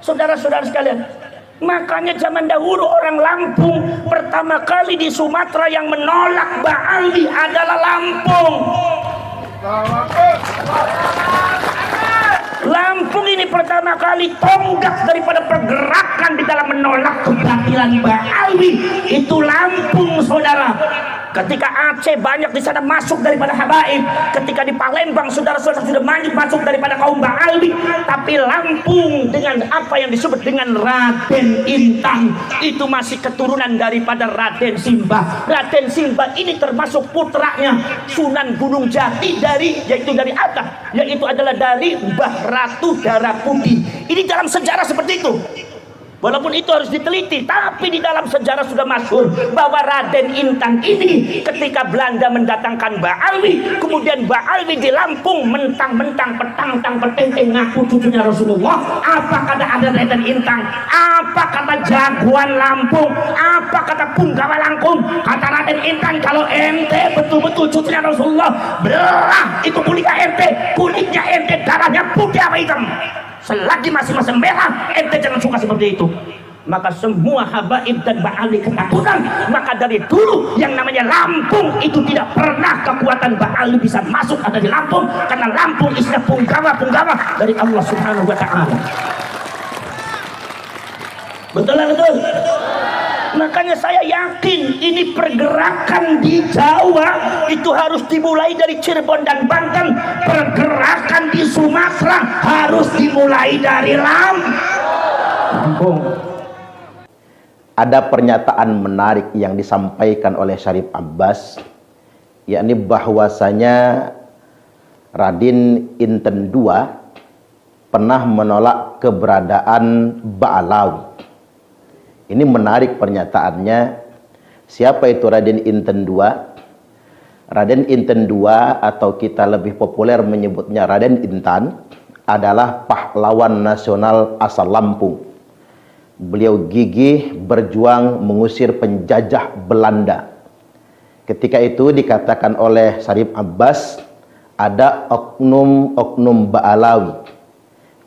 Saudara-saudara sekalian, makanya zaman dahulu orang Lampung pertama kali di Sumatera yang menolak Ba'alwi adalah Lampung. Lampung ini pertama kali tonggak daripada pergerakan di dalam menolak kebatilan Ba'alwi itu Lampung, saudara. Ketika Aceh banyak di sana masuk daripada habaib, ketika di Palembang saudara-saudara sudah banyak masuk daripada kaum Ba'alwi, tapi Lampung dengan apa yang disebut dengan Raden Intan itu masih keturunan daripada Raden Simbah. Raden Simbah ini termasuk putranya Sunan Gunung Jati yaitu dari Atta, yaitu adalah dari Mbah Ratu Darah Putih. Ini dalam sejarah seperti itu. Walaupun itu harus diteliti, tapi di dalam sejarah sudah masyhur bahwa Raden Intan ini ketika Belanda mendatangkan Ba'alwi, kemudian Ba'alwi di Lampung mentang-mentang petang-tang petenteng ngaku cucunya Rasulullah. Apa kata ada Raden Intan? Apa kata jagoan Lampung? Apa kata punggawa Lampung? Kata Raden Intan, kalau ente betul-betul cucunya Rasulullah, belah itu kulitnya ente, darahnya putih apa hitam. Selagi masih masa merah, ente jangan suka seperti itu. Maka semua habaib dan Ba'alwi ketakutan. Maka dari dulu yang namanya Lampung itu tidak pernah kekuatan Ba'alwi bisa masuk ada di Lampung, karena Lampung isinya punggawa dari Allah Subhanahu wa Ta'ala. Betul lah, betul. Makanya saya yakin ini pergerakan di Jawa itu harus dimulai dari Cirebon dan Banten. Pergerakan di Sumatera harus dimulai dari Lampung. Ada pernyataan menarik yang disampaikan oleh Syarif Abbas, yakni bahwasanya Raden Inten II pernah menolak keberadaan Ba'alawi. Ini menarik pernyataannya. Siapa itu Raden Inten II? Raden Inten II atau kita lebih populer menyebutnya Raden Intan adalah pahlawan nasional asal Lampung. Beliau gigih berjuang mengusir penjajah Belanda. Ketika itu dikatakan oleh Syarif Abbas ada oknum Ba'alawi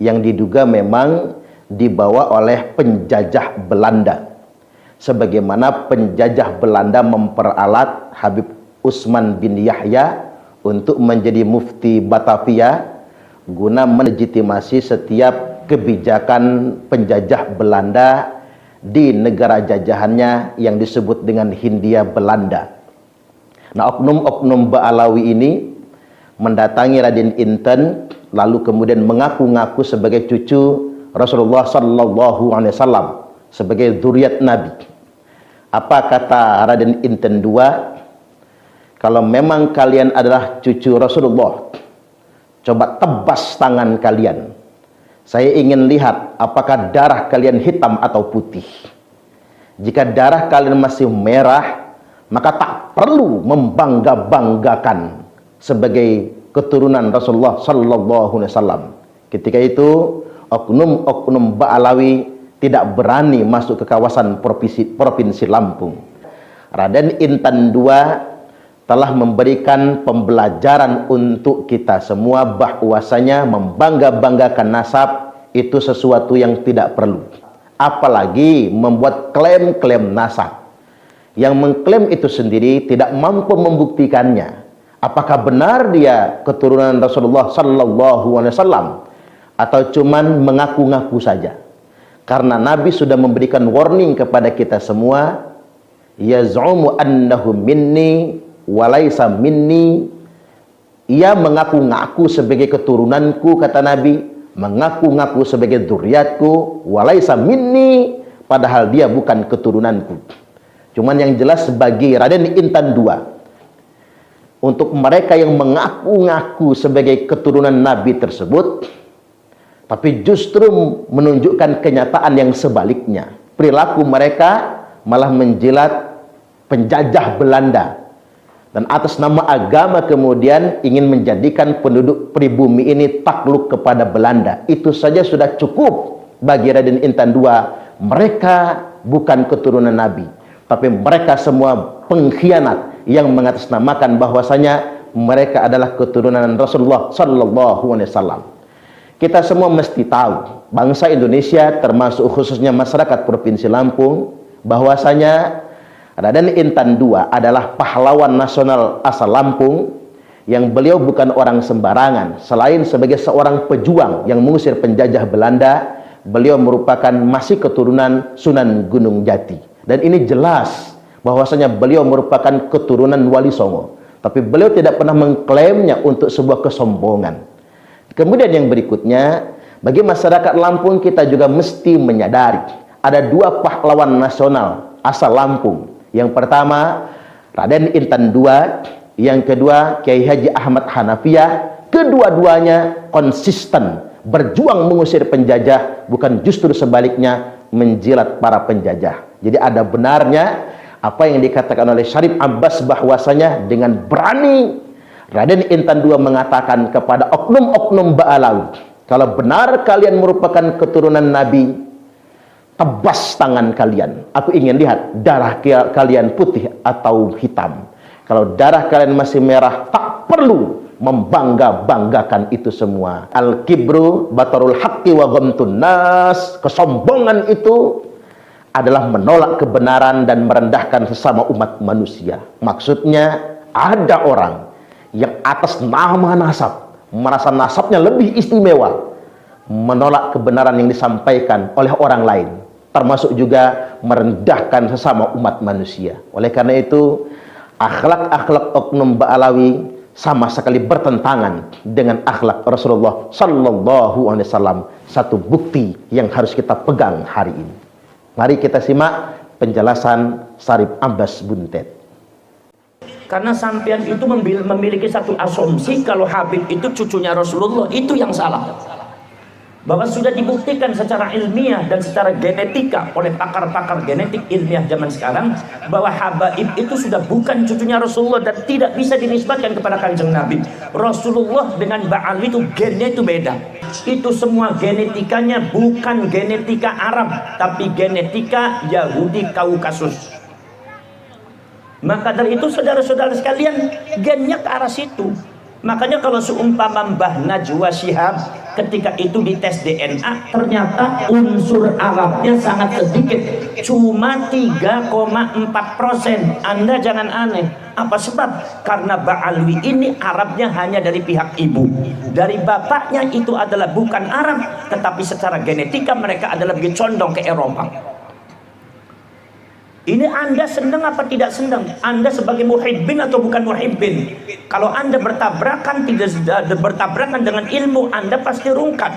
yang diduga memang dibawa oleh penjajah Belanda, sebagaimana penjajah Belanda memperalat Habib Utsman bin Yahya untuk menjadi mufti Batavia guna melegitimasi setiap kebijakan penjajah Belanda di negara jajahannya yang disebut dengan Hindia Belanda. Nah, oknum Ba'alawi ini mendatangi Raden Inten lalu kemudian mengaku-ngaku sebagai cucu Rasulullah Sallallahu Alaihi Wasallam, sebagai zuriat Nabi. Apa kata Raden Inten II? Kalau memang kalian adalah cucu Rasulullah, coba tebas tangan kalian. Saya ingin lihat apakah darah kalian hitam atau putih. Jika darah kalian masih merah, maka tak perlu membangga-banggakan sebagai keturunan Rasulullah Sallallahu Alaihi Wasallam. Ketika itu oknum Ba'alawi tidak berani masuk ke kawasan provinsi Lampung. Raden Intan II telah memberikan pembelajaran untuk kita semua bahwasanya membangga-banggakan nasab itu sesuatu yang tidak perlu. Apalagi membuat klaim-klaim nasab. Yang mengklaim itu sendiri tidak mampu membuktikannya. Apakah benar dia keturunan Rasulullah Sallallahu Alaihi Wasallam atau cuman mengaku-ngaku saja? Karena Nabi sudah memberikan warning kepada kita semua, yaz'umu annahu minni walaysa minni. Ia mengaku-ngaku sebagai keturunanku, kata Nabi, mengaku-ngaku sebagai dzurriatku, walaysa minni, padahal dia bukan keturunanku. Cuman yang jelas bagi Raden Intan II, untuk mereka yang mengaku-ngaku sebagai keturunan Nabi tersebut, tapi justru menunjukkan kenyataan yang sebaliknya. Perilaku mereka malah menjilat penjajah Belanda. Dan atas nama agama kemudian ingin menjadikan penduduk pribumi ini takluk kepada Belanda. Itu saja sudah cukup bagi Raden Intan II. Mereka bukan keturunan Nabi, tapi mereka semua pengkhianat yang mengatasnamakan bahwasanya mereka adalah keturunan Rasulullah Sallallahu Alaihi Wasallam. Kita semua mesti tahu bangsa Indonesia, termasuk khususnya masyarakat Provinsi Lampung, bahwasanya Raden Intan II adalah pahlawan nasional asal Lampung, yang beliau bukan orang sembarangan. Selain sebagai seorang pejuang yang mengusir penjajah Belanda, beliau merupakan masih keturunan Sunan Gunung Jati. Dan ini jelas bahwasanya beliau merupakan keturunan Wali Songo. Tapi beliau tidak pernah mengklaimnya untuk sebuah kesombongan. Kemudian yang berikutnya, bagi masyarakat Lampung kita juga mesti menyadari ada dua pahlawan nasional asal Lampung. Yang pertama Raden Intan II, yang kedua Kiai Haji Ahmad Hanafiyah. Kedua-duanya konsisten berjuang mengusir penjajah, bukan justru sebaliknya menjilat para penjajah. Jadi ada benarnya apa yang dikatakan oleh Syarif Abbas, bahwasanya dengan berani Raden Intan II mengatakan kepada oknum-oknum Ba'alawi, kalau benar kalian merupakan keturunan Nabi, tebas tangan kalian. Aku ingin lihat darah kalian putih atau hitam. Kalau darah kalian masih merah, tak perlu membangga-banggakan itu semua. Al-kibru batarul haqqi wa ghamtun nas. Kesombongan itu adalah menolak kebenaran dan merendahkan sesama umat manusia. Maksudnya ada orang yang atas nama nasab, merasa nasabnya lebih istimewa, menolak kebenaran yang disampaikan oleh orang lain, termasuk juga merendahkan sesama umat manusia. Oleh karena itu, akhlak-akhlak oknum Ba'alawi sama sekali bertentangan dengan akhlak Rasulullah Sallallahu Alaihi Wasallam. Satu bukti yang harus kita pegang hari ini. Mari kita simak penjelasan Syarif Abbas Buntet. Karena sampean itu memiliki satu asumsi kalau Habib itu cucunya Rasulullah, itu yang salah. Bahwa sudah dibuktikan secara ilmiah dan secara genetika oleh pakar-pakar genetik ilmiah zaman sekarang, bahwa Habib itu sudah bukan cucunya Rasulullah dan tidak bisa dinisbatkan kepada Kanjeng Nabi. Rasulullah dengan Ba'alwi itu gennya itu beda. Itu semua genetikanya bukan genetika Arab, tapi genetika Yahudi Kaukasus. Maka dari itu saudara-saudara sekalian, gennya ke arah situ. Makanya kalau seumpama Mbah Najwa Shihab ketika itu dites DNA, ternyata unsur Arabnya sangat sedikit, cuma 3,4%. Anda jangan aneh. Apa sebab? Karena Ba'alwi ini Arabnya hanya dari pihak ibu. Dari bapaknya itu adalah bukan Arab, tetapi secara genetika mereka adalah lebih condong ke Eropa. Ini Anda senang apa tidak senang? Anda sebagai muhibbin atau bukan muhibbin? Kalau Anda bertabrakan dengan ilmu, Anda pasti rungkat.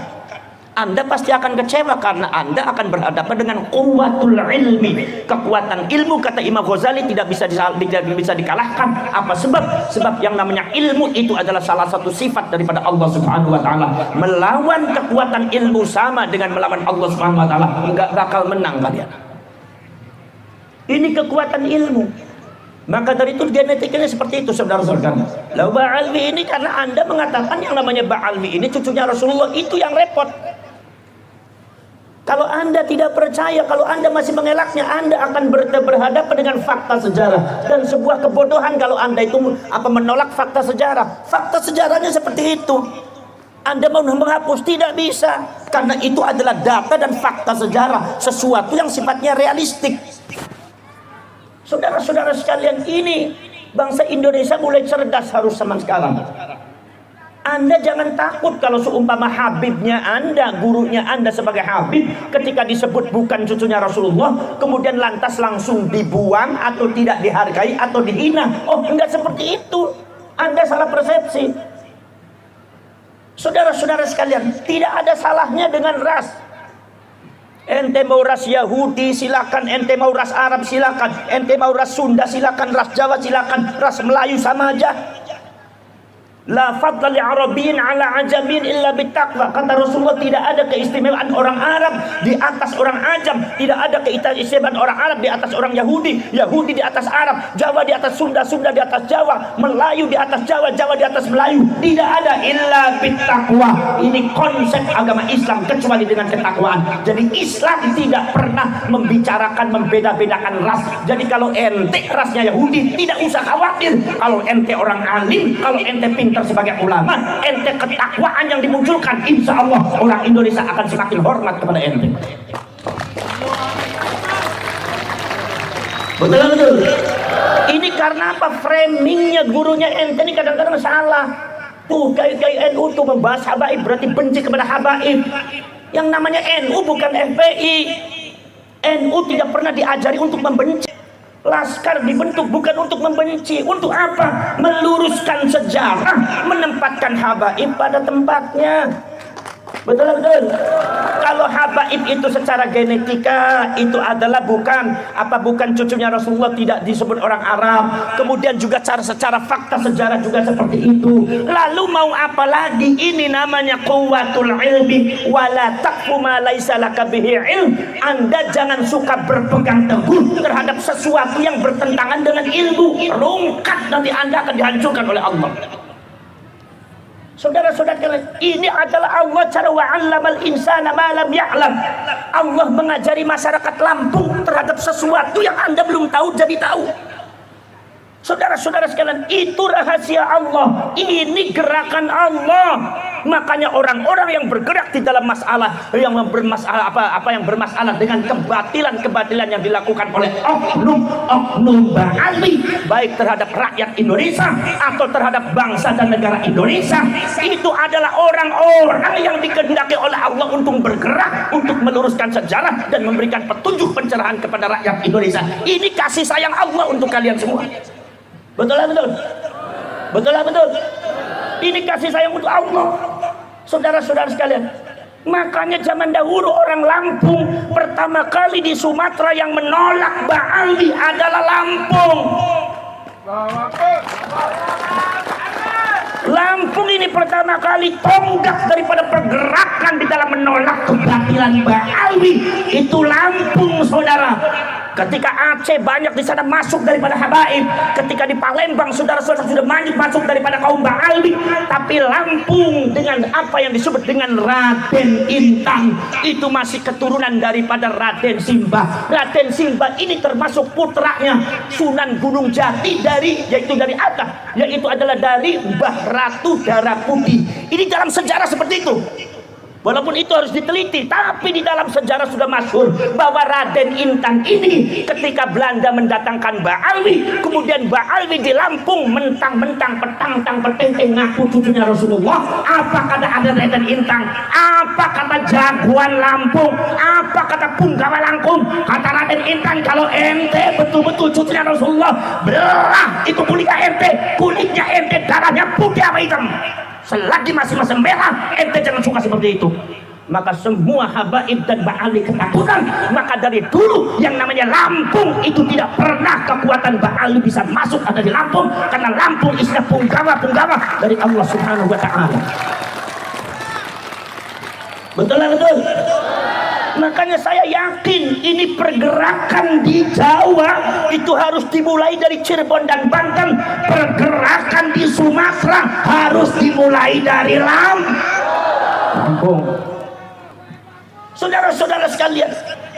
Anda pasti akan kecewa karena Anda akan berhadapan dengan quwwatul ilmi. Kekuatan ilmu, kata Imam Ghazali, tidak bisa dikalahkan. Apa sebab? Sebab yang namanya ilmu itu adalah salah satu sifat daripada Allah Subhanahu wa taala. Melawan kekuatan ilmu sama dengan melawan Allah Subhanahu wa taala. Enggak bakal menang kalian. Ini kekuatan ilmu. Maka dari itu genetikanya seperti itu, saudara-saudara. Lalu Ba'alwi ini karena Anda mengatakan yang namanya Ba'alwi ini cucunya Rasulullah, itu yang repot. Kalau Anda tidak percaya, kalau Anda masih mengelaknya, Anda akan berhadapan dengan fakta sejarah. Dan sebuah kebodohan kalau Anda itu menolak fakta sejarah. Fakta sejarahnya seperti itu. Anda mau menghapus, tidak bisa. Karena itu adalah data dan fakta sejarah, sesuatu yang sifatnya realistik. Saudara-saudara sekalian, ini bangsa Indonesia mulai cerdas harus zaman sekarang. Anda jangan takut kalau seumpama Habibnya Anda, gurunya Anda sebagai Habib, ketika disebut bukan cucunya Rasulullah, kemudian lantas langsung dibuang atau tidak dihargai atau dihina. Oh, enggak seperti itu. Anda salah persepsi. Saudara-saudara sekalian, tidak ada salahnya dengan ras. Ente mau ras Yahudi silakan, ente mau ras Arab silakan, ente mau ras Sunda silakan, ras Jawa silakan, ras Melayu sama aja. La fadla li Arabiyyin ala ajamin illa bittaqwa. Kata Rasulullah, tidak ada keistimewaan orang Arab di atas orang Ajam, tidak ada keistimewaan orang Arab di atas orang Yahudi, Yahudi di atas Arab, Jawa di atas Sunda, Sunda di atas Jawa, Melayu di atas Jawa, Jawa di atas Melayu. Tidak ada illa bittaqwa. Ini konsep agama Islam kecuali dengan ketakwaan. Jadi Islam tidak pernah membicarakan membeda-bedakan ras. Jadi kalau ente rasnya Yahudi, tidak usah khawatir. Kalau ente orang alim, kalau ente pintar pintar sebagai ulama, ente ketakwaan yang dimunculkan, insya Allah orang Indonesia akan semakin hormat kepada ente. Betul. Ini karena apa? Framingnya gurunya ente ini kadang-kadang salah. Tuh kiai NU tuh membahas habaib berarti benci kepada habaib. Yang namanya NU bukan FPI. NU tidak pernah diajari untuk membenci. Laskar dibentuk bukan untuk membenci. Untuk apa? Meluruskan sejarah, menempatkan habaib pada tempatnya. Betul. Kalau habaib itu secara genetika itu adalah bukan cucunya Rasulullah, tidak disebut orang Arab. Kemudian juga secara fakta sejarah juga seperti itu. Lalu mau apa lagi? Ini namanya quwwatul ilmi wala taqfu ma laisa laka bihi ilm. Anda jangan suka berpegang teguh terhadap sesuatu yang bertentangan dengan ilmu. Rungkat nanti Anda akan dihancurkan oleh Allah. Saudara-saudara kalian, ini adalah Allah cara wa'allamal insana ma lam ya'lam. Allah mengajari masyarakat Lampung terhadap sesuatu yang Anda belum tahu jadi tahu. Saudara-saudara sekalian, itu rahasia Allah. Ini gerakan Allah. Makanya orang-orang yang bergerak di dalam masalah yang bermasalah yang bermasalah dengan kebatilan yang dilakukan oleh oknum Ba'ali, baik terhadap rakyat Indonesia atau terhadap bangsa dan negara Indonesia, itu adalah orang-orang yang dikehendaki oleh Allah untuk bergerak, untuk meluruskan sejarah dan memberikan petunjuk pencerahan kepada rakyat Indonesia. Ini kasih sayang Allah untuk kalian semua. Betul. Ini kasih sayang untuk Allah. Saudara-saudara sekalian, makanya zaman dahulu orang Lampung pertama kali di Sumatera yang menolak Ba'ali adalah Lampung. Lampung ini pertama kali tonggak daripada pergerakan di dalam menolak kebatilan Ba'ali itu Lampung, saudara. Ketika Aceh banyak di sana masuk daripada habaib, ketika di Palembang saudara-saudara sudah banyak masuk daripada kaum Ba'ali, tapi Lampung dengan apa yang disebut dengan Raden Intan itu masih keturunan daripada Raden Simbah. Raden Simbah ini termasuk putranya Sunan Gunung Jati yaitu dari Atta, yaitu adalah dari Mbah Ratu Darah Putih. Ini dalam sejarah seperti itu. Walaupun itu harus diteliti, tapi di dalam sejarah sudah masyhur bahwa Raden Intan ini ketika Belanda mendatangkan Ba'ali, kemudian Ba'ali di Lampung mentang-mentang petenteng ngaku cucunya Rasulullah. Apa kata ada Raden Intan? Apa kata jagoan Lampung? Apa kata punggawa Lampung? Kata Raden Intan, kalau ente betul-betul cucunya Rasulullah, belah itu kulitnya ente darahnya putih apa hitam. Selagi masih merah, ente jangan suka seperti itu. Maka semua habaib dan Ba'ali ketakutan. Maka dari dulu yang namanya Lampung itu tidak pernah kekuatan Ba'ali bisa masuk ada di Lampung, karena Lampung isinya punggawa dari Allah Subhanahu wa Ta'ala. Betul. Makanya saya yakin ini pergerakan di Jawa itu harus dimulai dari Cirebon dan Banten. Pergerakan di Sumatera harus dimulai dari Lampung. Saudara-saudara sekalian,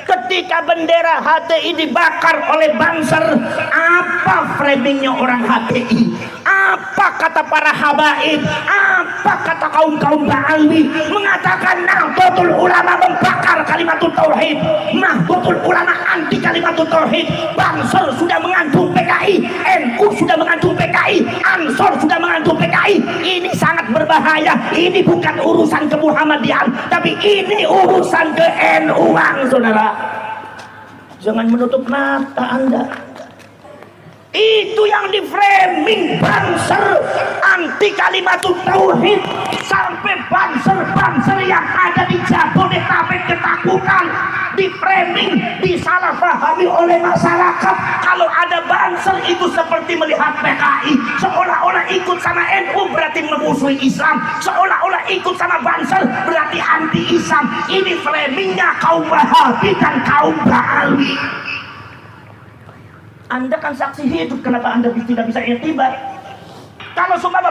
ketika bendera HTI dibakar oleh Banser, apa framingnya orang HTI? Apa kata para habaib? Apa kata kaum Ba'ali? Mengatakan Nahdlatul Ulama membakar kalimatul tauhid, Nahdlatul Ulama anti kalimatul tauhid. Banser sudah mengantung PKI, NU sudah mengantung PKI, Ansor sudah mengantung PKI. Ini sangat berbahaya. Ini bukan urusan kemuhammadian, tapi ini urusan ke NU-an, saudara. Jangan menutup mata Anda. Itu yang di framing Banser anti kalimatul tauhid, sampai Banser yang ada di Jabodetabek ketakutan, di framing, disalahpahami oleh masyarakat. Kalau ada Banser itu seperti melihat PKI, seolah-olah ikut sama NU berarti memusuhi Islam, seolah-olah ikut sama Banser berarti anti Islam. Ini framingnya kaum Wahabi dan kaum Ba'ali. Anda kan saksi hidup, kenapa Anda tidak bisa iktibar? Kalau sumama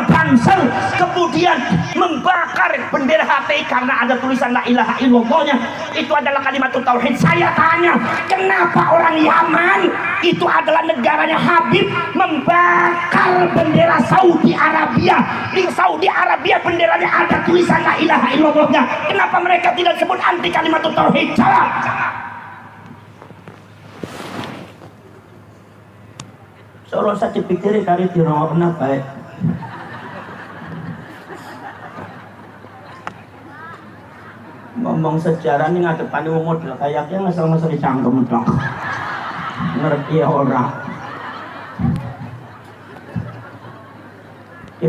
Banser kemudian membakar bendera HTI karena ada tulisan la ilaha illallahnya, itu adalah kalimat tauhid. Saya tanya, kenapa orang Yaman itu adalah negaranya Habib membakar bendera Saudi Arabia? Di Saudi Arabia benderanya ada tulisan la ilaha illallahnya. Kenapa mereka tidak sebut anti kalimat tauhid? Jawab. Solo saya dipikir kali dirongok kenapa ya? Ngomong sejarah ini ngadepan model kayaknya ngasal-ngasal dicangkem dong. Ngerti orang.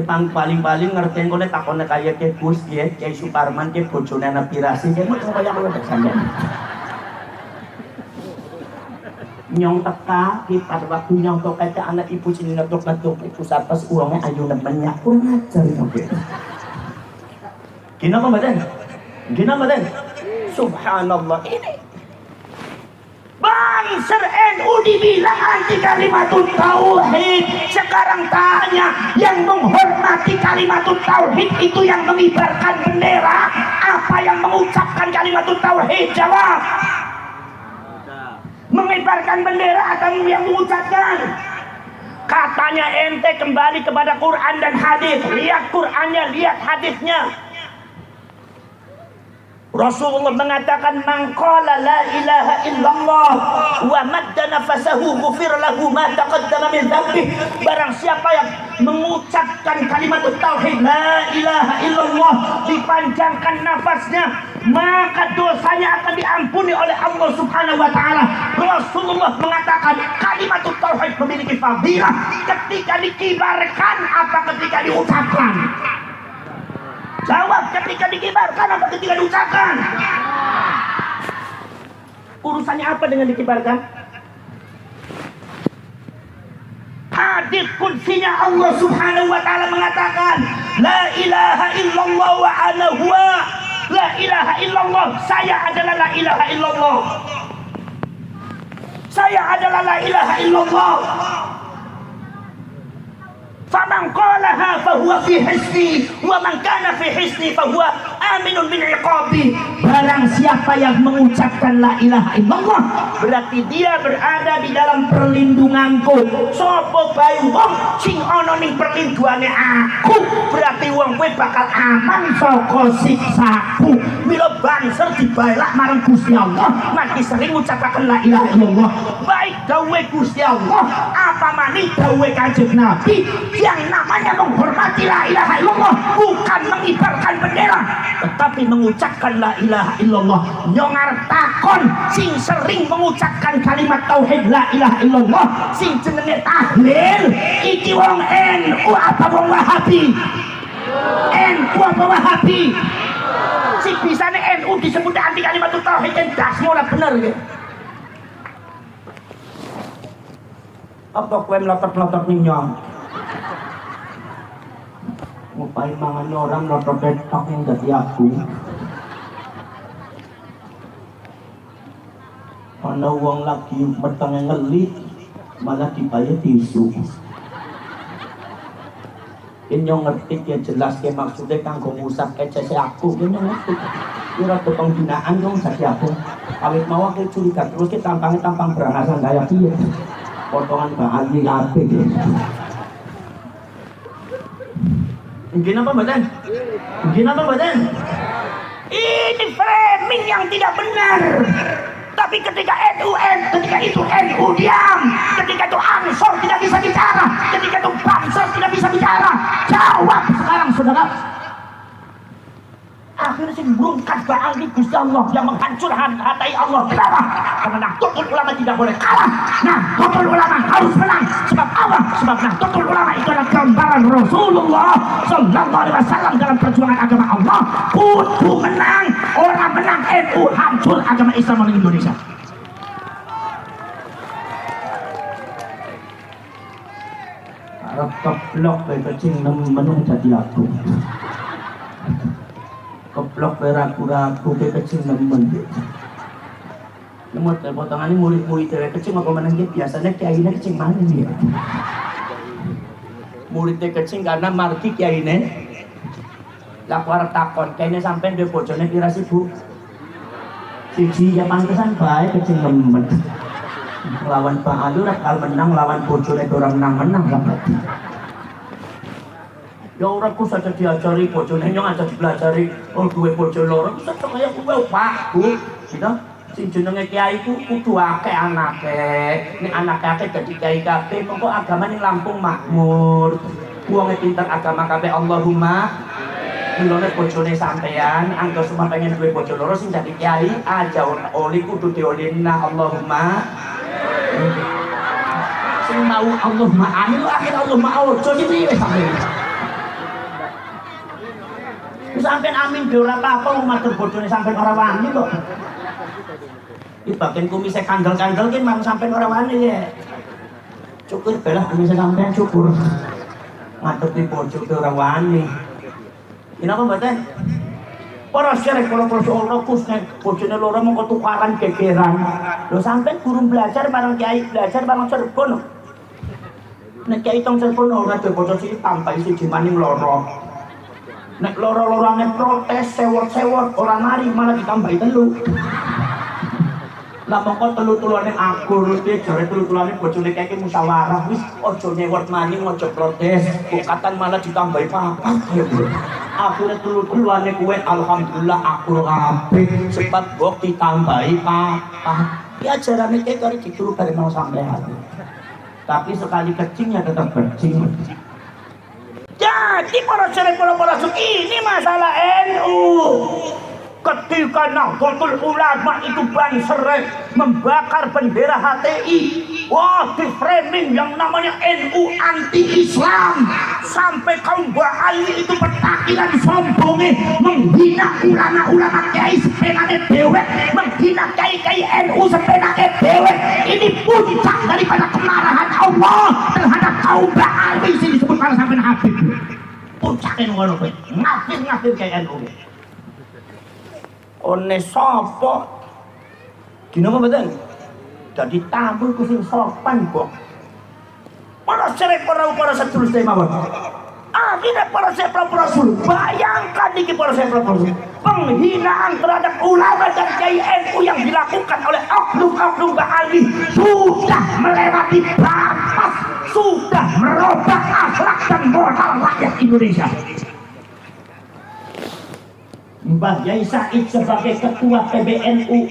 Paling-paling ngerti ngene takone kaya ke Gus Kiai Suparman ke bojone Nabi Rasi ke mau kaya ngono tak sampeyan. Nyong teka pada waktu nyong tok kaca anak ibu sini ngetok ibu sapas uangnya ayu nemennya kurang ajar itu. Gina apa badan? Subhanallah ini Banser NU dibilang anti kalimatut tauhid. Sekarang tanya, yang menghormati kalimatut tauhid itu yang mengibarkan bendera apa yang mengucapkan kalimatut tauhid? Jawab. Mengibarkan bendera atau yang mengucapkan? Katanya ente kembali kepada Quran dan hadis. Lihat Qurannya, lihat hadisnya. Rasulullah mengatakan man qala la ilaha illallah wa madda nafasahu ghufir lahu ma taqaddama min dhanbi. Barang siapa yang mengucapkan kalimat tauhid la ilaha illallah, dipanjangkan nafasnya, maka dosanya akan diampuni oleh Allah Subhanahu wa taala. Rasulullah mengatakan kalimat tauhid memiliki fadilah ketika dikibarkan apa ketika diucapkan? Jawab, ketika dikibarkan apa ketika diucapkan? Urusannya apa dengan dikibarkan? Hadis qudsinya Allah Subhanahu wa taala mengatakan la ilaha illallah wa ana huwa. La ilaha illallah, saya adalah la ilaha illallah. Saya adalah la ilaha illallah. Faman qalaha fahuwa fi hisni wa man kana fi hisni fahuwa aminun min iqabi. Barang siapa yang mengucapkan la ilaha illallah berarti dia berada di dalam perlindunganku. Sopo bae wong sing ana ning perlindungane aku berarti wong kowe bakal aman saka siksaku. Mila Banser dibaelak marang Gusti Allah mati sering ngucapaken la ilaha illallah. Baik dawuh Gusti Allah apa maning dawuh Kanjeng Nabi, yang namanya menghormati la ilaha illallah bukan mengibarkan bendera tetapi mengucapkan la ilaha illallah. Nyong arep takon sing sering mengucapkan kalimat tauhid la ilaha illallah sing jenenge tahlil iki wong NU apa wong Wahabi? NU apa Wahabi? Si bisane NU disebut anti kalimat tauhid dan dasmu lah bener ya. Apa kowe melotot-melotot ning nyong? Ngupai mangan orang lotot betok yang jadi aku. Ana wong lagi metenge ngelit malah dibayar tisu. Ini ngerti ya jelas ke maksudnya kanggo ngusap kecese aku. Ini ngerti. Kira tukang binaan dong jadi aku. Awit mau aku curiga terus kita tampang berangasan kayak dia. Potongan bahan kabeh. Mungkin apa badan? Ini framing yang tidak benar. Tapi ketika itu NU diam, ketika itu Ansor tidak bisa bicara, ketika itu Banser tidak bisa bicara. Jawab sekarang saudara. Akhirnya sih berungkat baal di Gusti Allah yang menghancurkan hati Allah. Kenapa? Karena Nahdlatul Ulama tidak boleh kalah. Nahdlatul Ulama harus menang. Sebab apa? Sebab Nahdlatul Ulama itu adalah gambaran Rasulullah Sallallahu Alaihi Wasallam dalam perjuangan agama Allah. Kudu menang. Orang menang NU hancur agama Islam di Indonesia. Arab keblok kecing menung jadi aku. Keblok ragu-ragu ke kecil nemen. Nemut potongannya murid-murid dari kecil apa menang biasanya kiainya kecil mana dia? Muridnya kecing karena margi kiai ini. Lah aku arep takon, kayaknya sampean duwe bojone pira sih, Bu? Siji ya pantesan bae kecing nemen. Lawan Pak Alu bakal menang, lawan bojone ora menang-menang sampe. Ya ora ku saja diajari bojone nyong aja dipelajari. Oh duwe bojo loro, iso kaya kowe Pak, Bu. Gitu. Sing jenenge kiai ku kudu akeh anake. Nek anake akeh dadi kiai kabeh, mengko agama ning Lampung makmur. Wong pinter agama kabeh Allahumma. Mulane bojone sampean anggo semua pengen duwe bojo loro sing dadi kiai aja oli kudu diolina Allahumma. Sing mau Allahumma amin akhir Allahumma ojo iki wis sampean. Wis sampean amin dhewe ora apa-apa matur bojone sampean ora wani kok. Iki bagian kumise kandel-kandel ki mang sampean ora wani ya. Syukur belah kumise sampean syukur. Matur di bojo ke ora wani. Kenapa mboten? Para syarek para Allah kusne bojone loro mengko tukaran gegeran. Lho sampean guru belajar bareng kiai belajar bareng Cirebon. Nek kiai tong Cirebon ora duwe bojo siji tampai siji maning loro. Nek loro-lorone protes sewot-sewot ora mari malah ditambahi telu. Lah mongko telu-telune akur iki jare telu-telune bojone keke musyawarah wis aja nyewot maning aja protes kukatan malah ditambahi papat. Akhirnya telu-telune kuwe alhamdulillah akur kabeh sebab kok ditambahi papat. Ya ajarane keke karo dituru kare mau sampean. Tapi sekali kecing ya tetap kecing. Jadi para ini masalah NU. Ketika Nahdlatul Ulama itu banser membakar bendera HTI, wah di framing yang namanya NU anti-Islam, sampai kaum Ba'ali itu petakilan sombongnya menghina ulama-ulama kiai sepenake dewek, menghina kiai-kiai NU sepenake dewek. Ini puncak daripada kemarahan Allah terhadap kaum Ba'ali sing disebut para sampean Habib. Puncaknya ngono kowe, ngafir kiai NU. One sapa dina apa mboten dadi tamu ku sing sopan kok para serek para sedulur mawon akhirnya para serek rasul bayangkan iki para serek rasul penghinaan terhadap ulama dan kiai NU yang dilakukan oleh oknum-oknum Ba'ali sudah melewati batas, sudah merubah akhlak dan moral rakyat Indonesia. Mbah Yai Said sebagai ketua PBNU,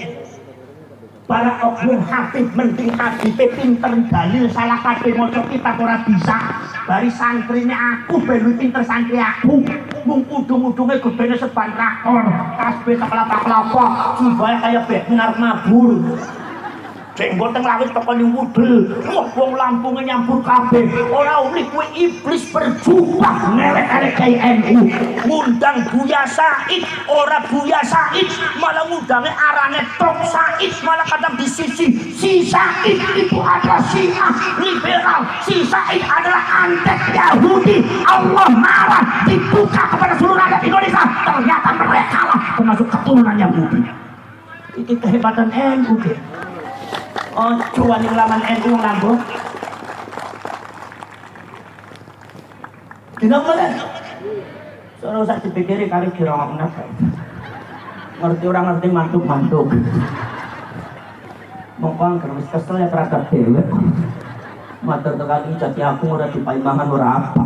para oknum Habib mending Habib pinter dalil salah kabeh maca kitab ora bisa. Bari santrine aku ben pinter santri aku. Mung udung-udunge gebene seban rakor, kasbe kelapa-kelapa, jumbahe kaya bek ngarep mabur. Jenggot teng lawit teko ning wudel. Wong Lampunge nyampur kabeh. Ora uli kuwi iblis berjubah ngelek-elek kiai NU. Ngundang Buya Said, ora Buya Said, malah ngundange arane Tok Said, malah kadang di sisi si Said itu adalah Syiah liberal. Si Said adalah antek Yahudi. Allah marah dibuka kepada seluruh rakyat Indonesia. Ternyata mereka lah termasuk keturunan Yahudi. Itu kehebatan NU. Oh, cuan yang laman NU lampu. Tidak boleh. Soalnya usah dipikiri kali kira orang kenapa. Ngerti orang ngerti mantuk-mantuk. Mongkong terus kesel ya terhadap dewe. Matur tekali jadi aku udah dipaimbangan ora apa.